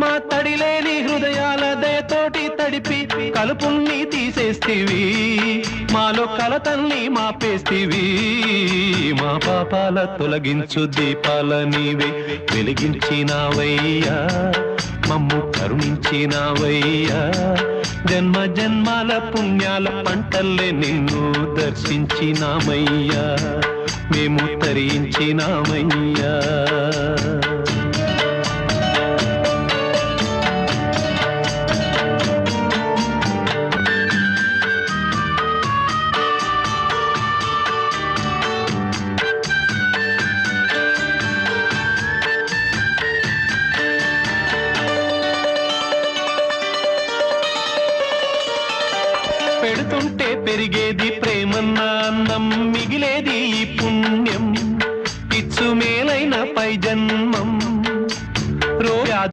మా తడిలేని హృదయాల దయతోటి తడిపి కలుపుల్ని తీసేస్తివి మాలో కలతల్ని మాపేస్తివి మా పాపాల తొలగించు దీపాల నీవే వెలిగించినావయ్యా మమ్ము కరుణించినావయ్యా జన్మ జన్మాల పుణ్యాల పంటల్లే నిన్ను దర్శించినామయ్యా మేము తరించినామయ్యా పెడుతుంటే పెరిగేది ప్రేమన్న అన్నం మిగిలేది ఈ పుణ్యం ఇచ్చు మేలైన పై జన్మం